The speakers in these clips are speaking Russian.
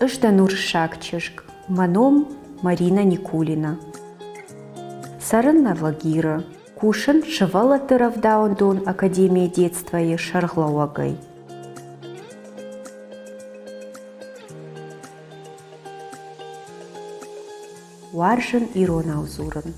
Жданур Шакчишк, маном Марина Никулина. Сарынна Влагира, кушын шывалаты Равдаундон Академия детства и Шарглауагай. Варжын Ирона Узурын.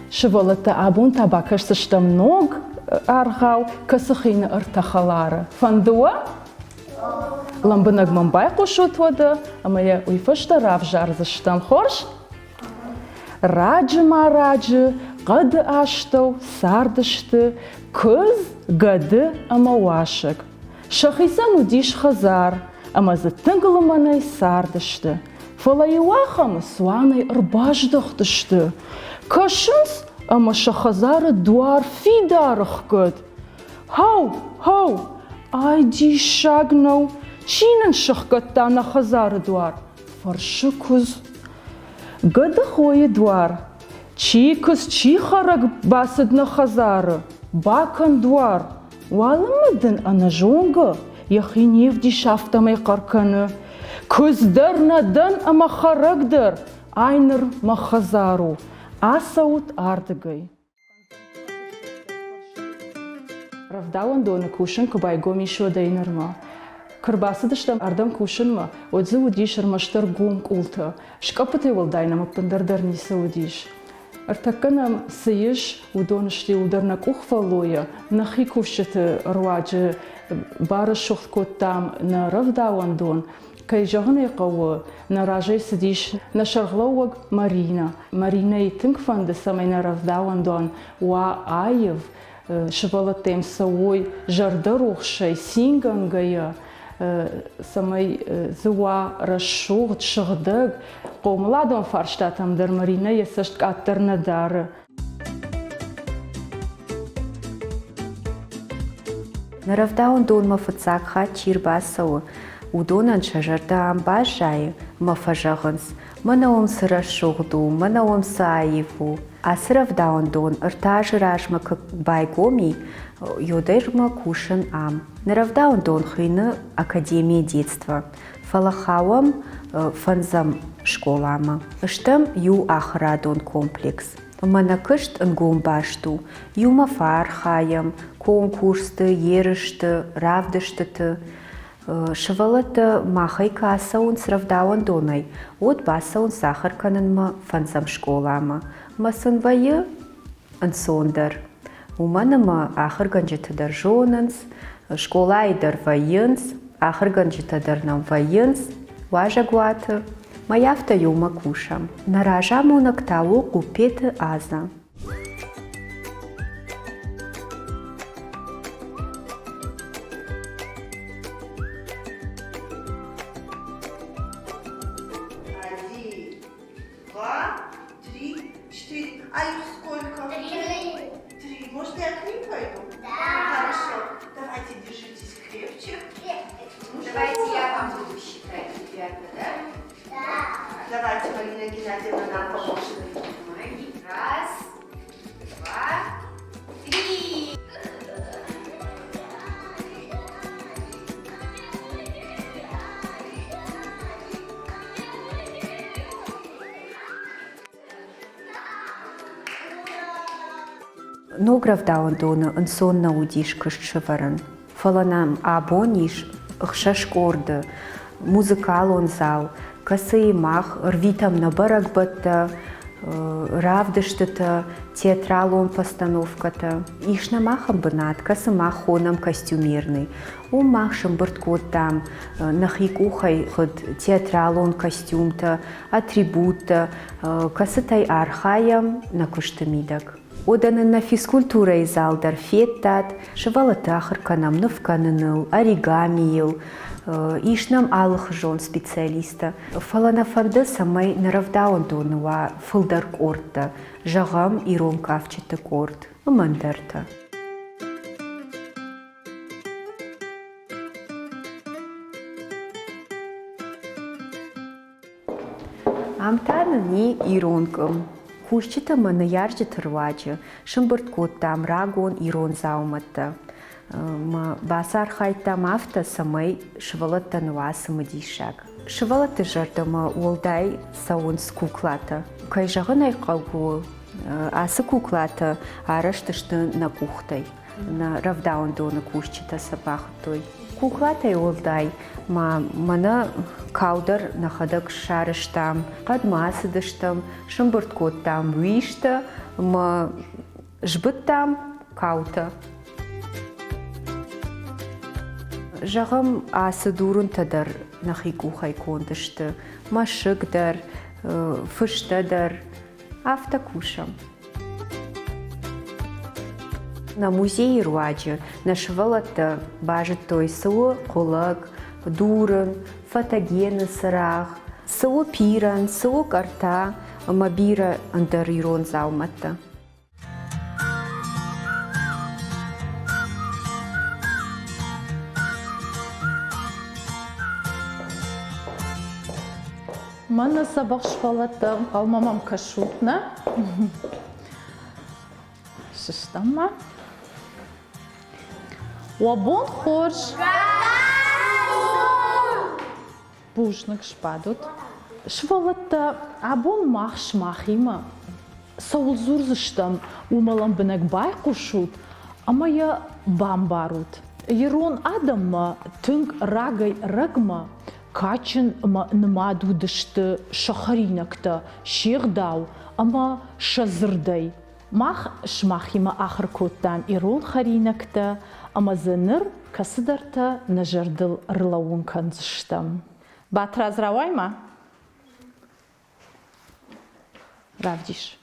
Шывалата абун табакаш сышта мног аргау касахина артахалара. Фандуа? Ламбынаг мамбай кушут вода, а моя уйфашта равжар заштам хорш? Раджы мараджы, гады аштау, сардышты, кыз гады амавашык. Шахисан удиш хазар, амазы тыңгылыманай сардышты. Фалайуахам суанай ырбаждықтышты. Кашынс ама шахазары дуар фидарықкыд. Хау, айди шагнау, чинын шықкыттана хазары дуар. Фаршы күз. Гады хойы дуар. Чи күз чи хараг басыдны хазары. Бакан дуар. Валымыдын ана жоңғы. Яхиневди шафтамай қарканы. Күздірнадын ама харагдыр. Айныр махазару. Асаут ардыгай. Равдауандоны кушын кубайгоми шодайнырма. Кырбасыдыштам ардам кушынма, отзы удиш армаштар гум култа. Шкапытай волдайнама пандардарниса удиш. Артаканам сыйыш удонышли ударнак ухвалоя, нахи кушыты руаджы бары шухткоттам на Равдауандон. Кай жагыны кавы на ражай сидиш на Шарглауаг Марина. Марина и тыңфанды самай на Равдауандон уа айыв шывалатем сауой жардар ухшай сингангая самай зуа рашуғт шығдык қомладон фарштатамдар Марина есашт каттырнадары. На Равдауандон мафыцакха чирбасау. Удонан шажарда амбажай мафажагынс, манаом сыра шуғду, манаом саиву. Асы Равдауандон ыртажы ражма байгоми йодайрма кушын ам. На Равдауандон хыны Академия детства. Фалахауам фанзам школама. Ыштам ю ахрадон комплекс. Манакышт нгом башту. Ю мафар хаям, конкурсты, ерышты, равдыштыты. Шывалата махай касаун с Равдауандонай, от басаун сахарканынма фанзам школама. Масын вайы ансондар. Уманыма ахырганжытыдар жонынс, школайдар вайынс, ахырганжытыдар нам вайынс, важа гуаты. Маявта юма кушам. Наражаму нактау купеты аза. Сколько? Три. Может, я к ним пойду? Да. Хорошо. Давайте держитесь крепче. Давайте я вам буду считать, ребята, да? Да. Давайте, Марина Геннадьевна, нам поможет. Раз, два, три. Ног Равдауандона ансонна удиш кышчыварын. Фаланам абониш хшашкорды, музыкалон зал, касыймах рвитам на баракбатта, равдыштыта, театралон постановката. Ишнамахам бынат, касымах хонам костюмерный. Умахшам бырткоттам, нахикухай хыд театралон костюмта, атрибутта, касытай архаям на куштамидак. Оданын на физкультура залдар феттат, шывалатахыр канам навканыныл, оригамиил, ишнам алых жон специалиста. Фаланафанды самай на Равдауандонуа фылдарк орта, жағам иром кавчеты корт, мандарта. Амтанни иронкам. Хушчита мана ярджи тырвачы, шымбырткоттам рагон ирон зауматта. Ма басар хайтам афта самай шывалаттан васымы дишак. Шывалатты жардама уолдай саун скуклата. Кайжағын айқалгу асы куклата араштышты на кухтай. На равдаун дона кушчита сабахтой. Куклатай уолдай мана каудар нахадак шарыштам, қадмасыдыштам, шымбырткоттам вишта, ма жбыттам каута. Жағым асы дурын тадар нахику хайкондышты, машыгдар, фыштадар, афта кушам. На музей руаджы нашывалатта бажыт той сылы қолаг, дурын, фотогены сырах, сылы пиран, сылы карта, мабира андар ирон зауматта. Мана сабақ шпалаттым, алмамам кашутна. Шыштама. Уабон хорш. Бужнық шпадут. Швалатта абон махш махима. Саул зурзыштам умалам бінек бай кушут, ама я бамбарут. Ерон адамма тынг рагай рагма, качын нымаду дышты шахаринакта, шеғдау, ама шазырдай. Мах шмахима ахыр коттан ирон харинакта, ама зыныр касыдарта нажардыл рылауын канзыштам. Батраз равайма? Равдиш.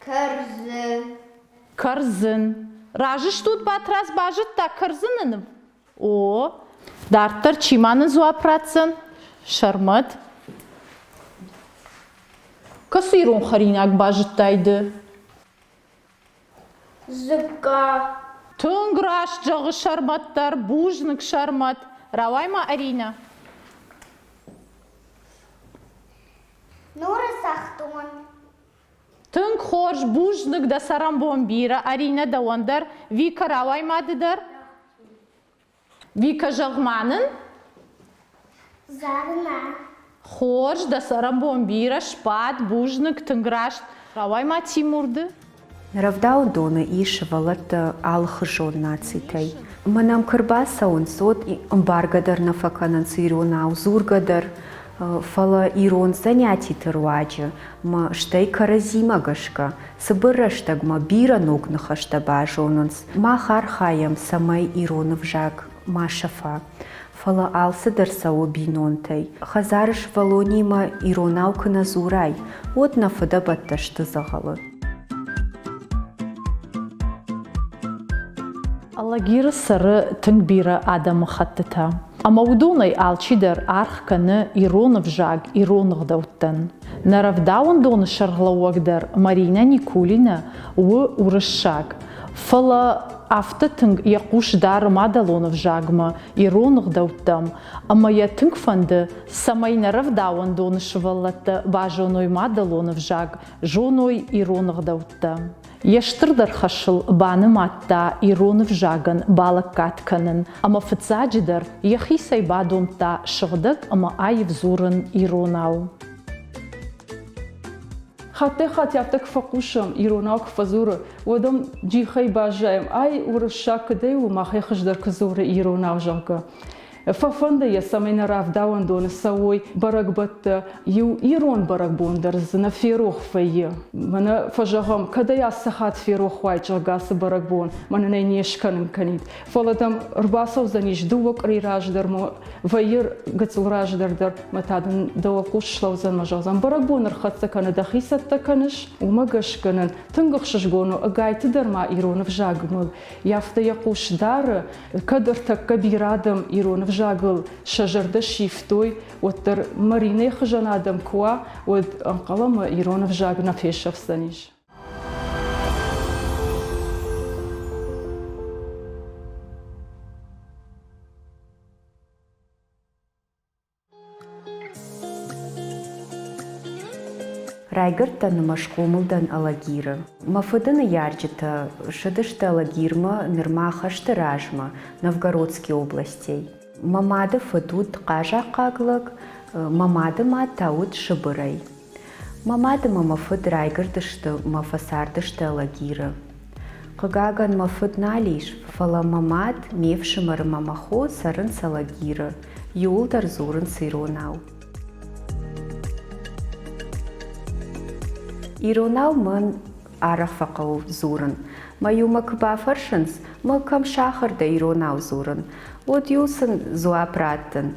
Кырзын. Кырзын. Ражыш тут батраз бажыт та кырзынын. О, дарттар чиманы зуапратсын? Шармат. Касы ирон харинак бажыттайды? Зыка. Тынграш жағы шарматтар, бужнық шармат. Равайма, Арина? Нура сахтун. Тынг хорш бужнық да сарам бомбира. Арина да ондар. Вика равайма дыдар? Вика жағманын? Зарна. Хорш да сарам бомбира, шпат, бужнық, тынграш. Равайма, Тимурды? Равдау дона ишывалатта алхы жон нацитай. Манам кырбаса он сот эмбаргадар на факананцы иронау зургадар, фала ирон занятий тырваджы, ма штай каразима гашка, сыбыраштаг ма бира ногнаха штаба жонанс, ма хархаям самай иронов жаг, ма шафа. Фала алсыдар сау бинонтай, хазарыш валонима иронау кына зурай, от на фада батташты загалы. Аллагиры сыры тыңбира адамы хаттыта. Ама удонай алчидар архканы иронов жаг иронық дауттан. Наравдауын доны шарғлауагдар Марина Никулина урышшаг. Фала афты тынг яқуш дары мадалонов жагма иронық дауттам. Ама я тынг фанды самай наравдауын доны шываллатты бажоной мадалонов жаг жоной иронық дауттам. Яштырдар хашыл баны матта иронов жагын балык катканын, ама фыцаджидар яхисай бадомта шығдық ама айып зурын иронау. Хат яфтак факушам иронау кфазуры, одам джихай бажаем, ай урышак кадею махай хаждар кзуры иронау жага. Фафанда я самайна равдауан доны сауой барагбатта ю ирон барагбондар зна ферох фае. Мана фажагам када я сахат ферох вай жагасы барагбон, мана найнешканын канит. Фаладам рбасов заниш дувок рираждармо вайыр гацулраждардар матадын давакуш шлаузан мажазан барагбонар хатса кана дахисатта каныш умагашканын тынгықшышгону агайтыдарма иронов жагмыл. Яфта якуш дары кадыртак кабирадам иронов жагыл шажарда шифтой, оттар Марина хажанадам куа, от анқалама иронов жагна фешавстаниш. Райгыртан машкомылдан алагиры. Мафыдыны ярджита шыдышты алагирма нырмахашты ражма Новгородской областей. Мамады фыдут кажа қаглык, мамады ма таут шыбырай. Мамады мафыд райгырдышты мафасардышты алагиры. Қыгаган мафыд налиш, фала мамад мевшымыр мамахо сарын салагиры, юлдар зурын сиронау. Иронау мын арах фақау зурын. Маюма кбафаршынс, мы кам шахарда иронау зурын. От юсын зуапраттын.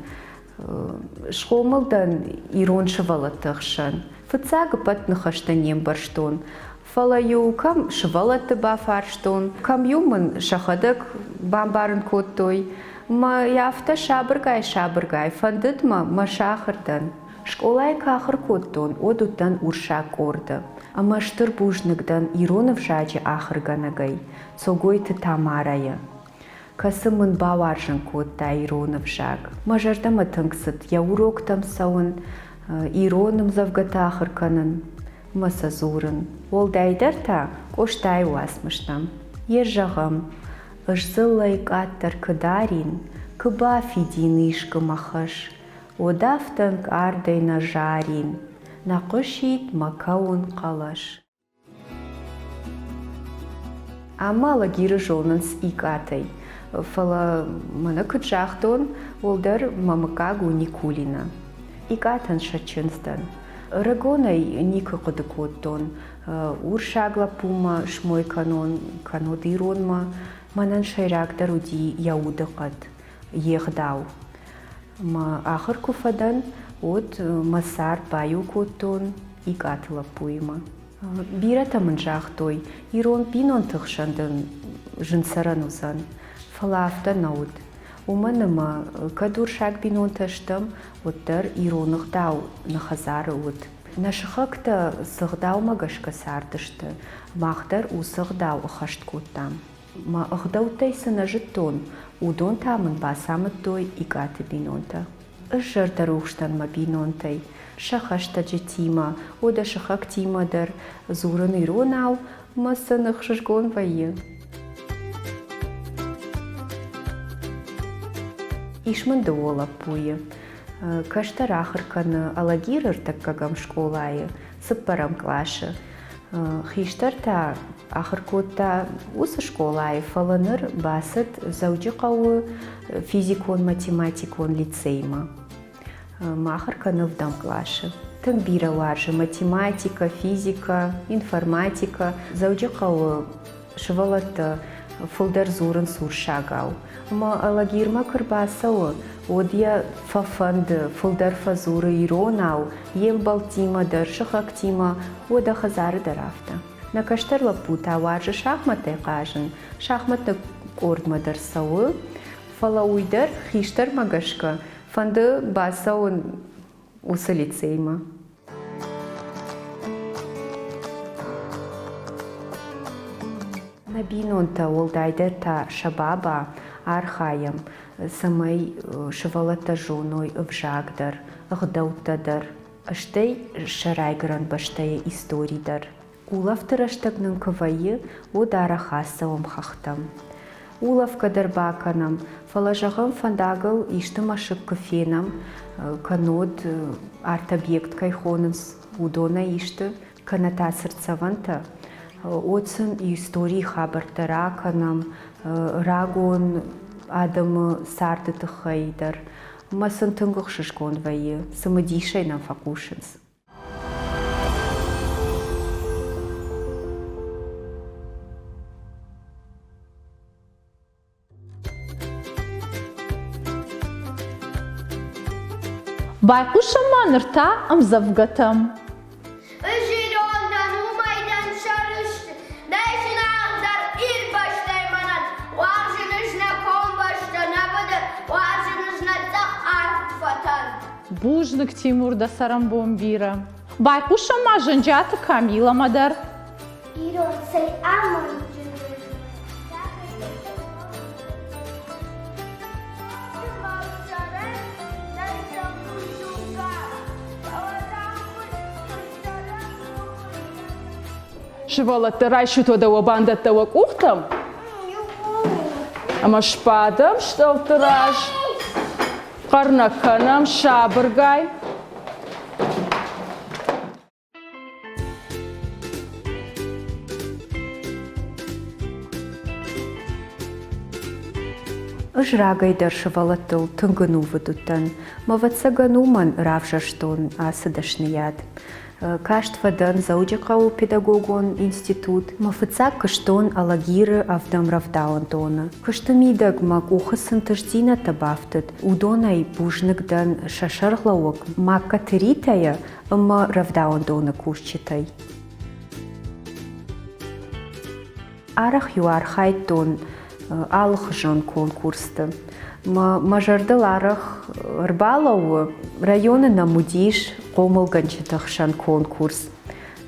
Шхомылдан ирон шывалатықшын. Фыцага патнықаштанем барштон. Фала ю кам шывалаты бафарштон. Кам юмын шахадык бамбарын коттой. Ма яфта шабыргай, фандыт ма шахардан. Школай кахыр коттон, одуттан урша корды. Ама штыр бужныкдан иронов жачы ахырганагай, цогойты тамарая. Касымын баваржын котта иронов жак. Мажардама тыңксыт, я уроктам сауын, ироным завгата ахырканын, маса зурын. Ол дайдарта, коштай уасмыштам. Ержағым, ұжзылайк аттар кыдарин, кыба фидин ишкы махыш. Одафтанг ардай на жарин, нақышит макаун қалаш. Ама лагиры жолнынс икатай. Фала мана кыджахтон, олдар мамакагу Никулина. Икатан шачынстан. Рагонай никы қыдыкоттон. Уршагла пума шмой канод иронма, манан шайрактар уди яудықат, ехдау. Ма ахыр куфадан от масар баю коттон икатла пуйма. Бирата мынжахтой, ирон пинон тықшандын жынсаран узан, фалафта наут. Уманыма кадур шаг бинон таштам, оттар иронық дау нахазары от. Нашықықта сығдау магашка сардышты, мақтар усығдау ұхашт коттам. Ма ығдаутай сына жыттон, удон тамын басамыттой икаты бинонта. Жырдар уштан ма бинонтай, шахашта жетима, ода шахак тимадар, зурын иронау, ма сынық жыргон вайы. Ишмынды ола пуйы. Каштар ахырканы алагирыр таккагам школайы, сыппарам клашы. Хиштарта ахыркотта усы школайы фаланыр басыт заужы қауы физикон, математикон лицейма. Махырканы вдам клашы. Тын бира варжы математика, физика, информатика, заужы қауы шывалаты фылдар зурын суршагау. Ма алагирма кырбасауы, одия фафанды, фылдар фазуры иронау, ем балтимадар, шахактима, ода хазары дарафта. На каштарла пута варжы шахматай кажын, шахматны кордмадар сауы, фала уйдар хиштар магашка, фанды басауын усы лицейма. Набинонта олдайдерта шабаба архаям, самай шывалата жоной вжагдар, ғдаутадар, аштей шарайгран баштая историдар. Улафтыраштагнын кывайы ода арахасауым хахтам. Улавкадар баканам, фалажағым фандагыл иштым ашып кафенам, канод арт-объект кайхонынс удона ишты, каната сырцаванта, отсын истории хабартара канам, рагон адамы сарды тыхайдар, масын тыңғық шышкон вайы, самыдишай нам факушынс. Байқушым манырта ымзавгатым. Жирондан умайдан шарышты, дайшын ағдар ир баштайманан, уаржынышна кон башта набыды, уаржынышна цақ арт фатан. Бужнык Тимурда сарамбомбира. Байқушым ма жынжаты Камила мадар. Ирон сай аман Швалата райшуто да вабанда тавак ухтам. Ама шпадам шталтыраж. Карнаканам шабыргай. Ижрагай дършавалатыл тънгънувадутън, мавацъгануман равжаштон асъдъшният. Каштвадън заудjakъл педагогон институт, мафъцак къштон алагира авдам равдауантона. Къштамидъг мак ухъсън тъждината бафтът, удонай бужнъгдън шашарлауък, мак катеритая, ама равдауантона кушчитай. Арах юархайтон алхжон конкурста. Мажардал арах рбалау районы на мудиш комылганчатахшан конкурс.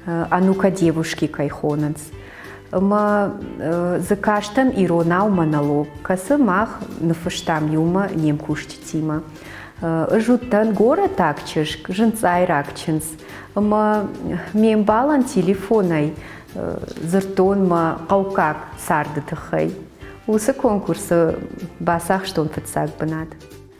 А ну-ка девушки кайхонанц. Закаштам иронау монолог. Касымах нафыштам юма немкуштитима. Жуттан гора такчышк, жынцай ракчынц. Мембалан телефонай зыртон каукак сардытыхай. Усы конкурсы басах штон фыцак бынат.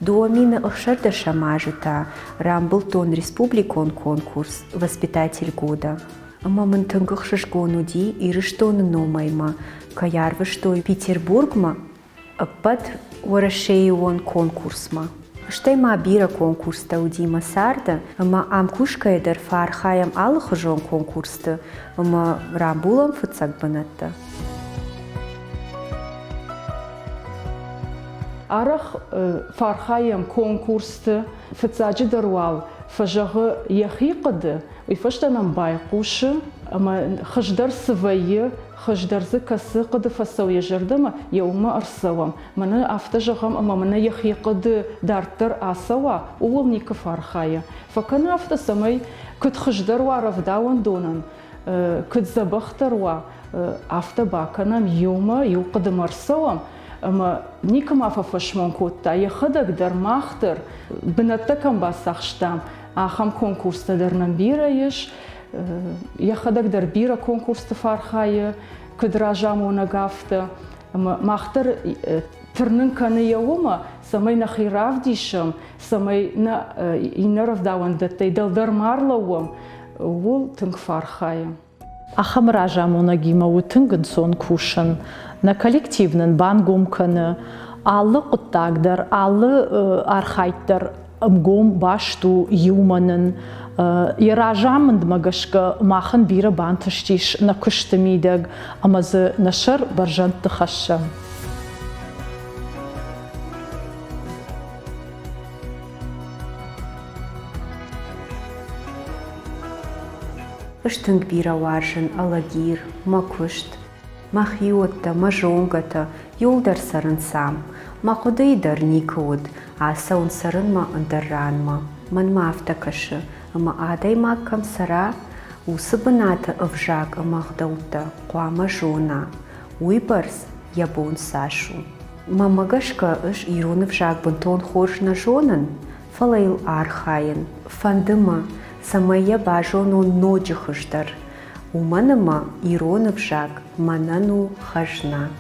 Дуамина ышырда шамажыта рамбылтон республикон конкурс «Воспитатель года». Мамын тынгықшыш гонуди ирыштон номайма, каярвыштой Петербургма пад уарашейон конкурсма. Штайма бира конкурста удима сарда, ама амкушкайдар фархаям алхыжон конкурста, ама рамбулам фыцак бынатта. Арах фархаям конкурсты фыцаджи дарвал фажагы яхиқыды уйфаштанам байқушы ама хыждар сывайы хыждарзы касы қыды фасау ежардыма яума арсавам мана автажагам ама мана яхиқыды дартыр асава улника фархая факана авта самай кыт хыждарва равдауан донан кыт забахтарва авта баканам яума юқыды марсавам ама никам афафашмон котта яхадак дар махтыр бынаттакам басахштам ахам конкурста дарнам бирайыш яхадак дар бира конкурста фархайы кыдражам онагафта ама махтыр тырнын каны яума самай нахиравдишам самай на инаравдауан даттай далдар марлауам ул тынг фархайы. Ахам ражам онагима утынгын сон кушан на коллективнын бангомканы аллы құттагдар, аллы архайттар ымгом башту юманын иражамынд магашка махын бира бантыштиш на күштімейдаг амазы нашар баржантты хаша. Ыштынг бира варжын алагир, макушт, махиотта, мажонгата, юлдар сарын сам, мақудыйдар никуд, асаун сарын ма андарранма, ман мафтакашы, ама адай маккам сара, усыбыната ывжак амахдаута, қуама жона, уйбарс ябон сашу. Мамагашка ыш ироны вжак бунтон хорш на жонан, фалайл архайын, фандыма, самая бажону ноджихыждар, уманыма ироны вжак манану хажна.